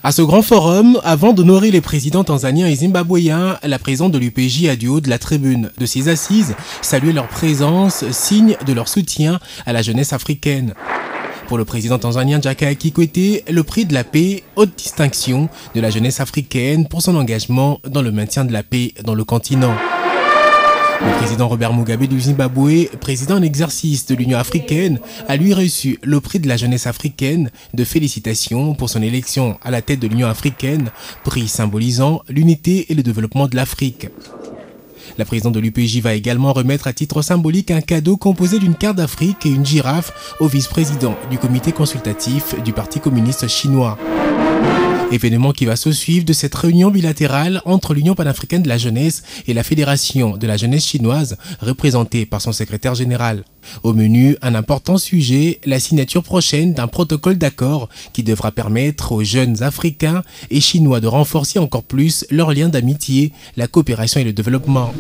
À ce grand forum, avant d'honorer les présidents tanzaniens et zimbabwéens, la présidente de l'UPJ a du haut de la tribune de ses assises salué leur présence, signe de leur soutien à la jeunesse africaine. Pour le président tanzanien Jakaya Kikwete, le prix de la paix, haute distinction de la jeunesse africaine pour son engagement dans le maintien de la paix dans le continent. Le président Robert Mugabe du Zimbabwe, président en exercice de l'Union africaine, a lui reçu le prix de la jeunesse africaine de félicitations pour son élection à la tête de l'Union africaine, prix symbolisant l'unité et le développement de l'Afrique. La présidente de l'UPJ va également remettre à titre symbolique un cadeau composé d'une carte d'Afrique et une girafe au vice-président du comité consultatif du Parti communiste chinois. Événement qui va se suivre de cette réunion bilatérale entre l'Union panafricaine de la jeunesse et la Fédération de la jeunesse chinoise, représentée par son secrétaire général. Au menu, un important sujet, la signature prochaine d'un protocole d'accord qui devra permettre aux jeunes africains et chinois de renforcer encore plus leurs liens d'amitié, la coopération et le développement.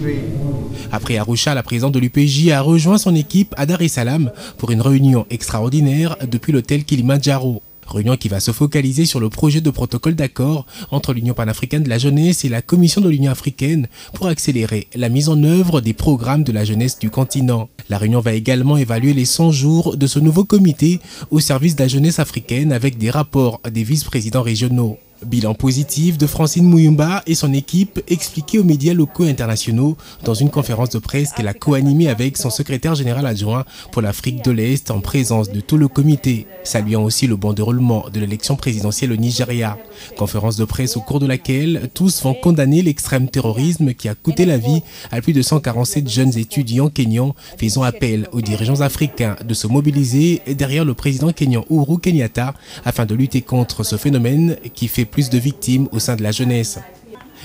Après Arusha, la présidente de l'UPJ a rejoint son équipe à Dar es Salaam pour une réunion extraordinaire depuis l'hôtel Kilimanjaro. Réunion qui va se focaliser sur le projet de protocole d'accord entre l'Union panafricaine de la jeunesse et la Commission de l'Union africaine pour accélérer la mise en œuvre des programmes de la jeunesse du continent. La réunion va également évaluer les 100 jours de ce nouveau comité au service de la jeunesse africaine avec des rapports des vice-présidents régionaux. Bilan positif de Francine Muyumba et son équipe expliqué aux médias locaux et internationaux dans une conférence de presse qu'elle a co-animée avec son secrétaire général adjoint pour l'Afrique de l'Est en présence de tout le comité, saluant aussi le bon déroulement de l'élection présidentielle au Nigeria. Conférence de presse au cours de laquelle tous vont condamner l'extrême terrorisme qui a coûté la vie à plus de 147 jeunes étudiants kenyans, faisant appel aux dirigeants africains de se mobiliser derrière le président kenyan Uhuru Kenyatta afin de lutter contre ce phénomène qui fait plus de victimes au sein de la jeunesse.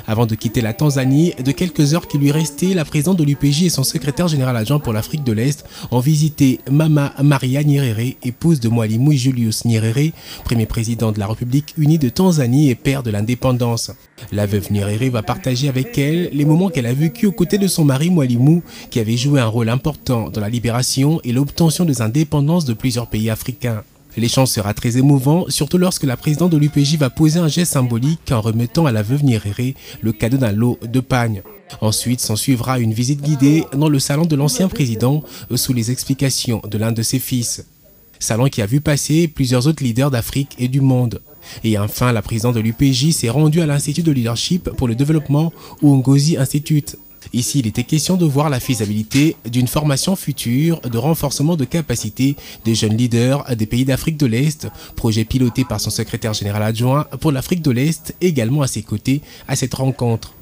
Avant de quitter la Tanzanie, de quelques heures qui lui restaient, la présidente de l'UPJ et son secrétaire général adjoint pour l'Afrique de l'Est ont visité Mama Maria Nyerere, épouse de Mwalimu Julius Nyerere, premier président de la République unie de Tanzanie et père de l'indépendance. La veuve Nyerere va partager avec elle les moments qu'elle a vécus aux côtés de son mari Mwalimu, qui avait joué un rôle important dans la libération et l'obtention des indépendances de plusieurs pays africains. L'échange sera très émouvant, surtout lorsque la présidente de l'UPJ va poser un geste symbolique en remettant à la veuve Nyerere le cadeau d'un lot de pagne. Ensuite, s'en suivra une visite guidée dans le salon de l'ancien président sous les explications de l'un de ses fils. Salon qui a vu passer plusieurs autres leaders d'Afrique et du monde. Et enfin, la présidente de l'UPJ s'est rendue à l'Institut de leadership pour le développement Uongozi Institute. Ici, il était question de voir la faisabilité d'une formation future de renforcement de capacité des jeunes leaders des pays d'Afrique de l'Est, projet piloté par son secrétaire général adjoint pour l'Afrique de l'Est, également à ses côtés à cette rencontre.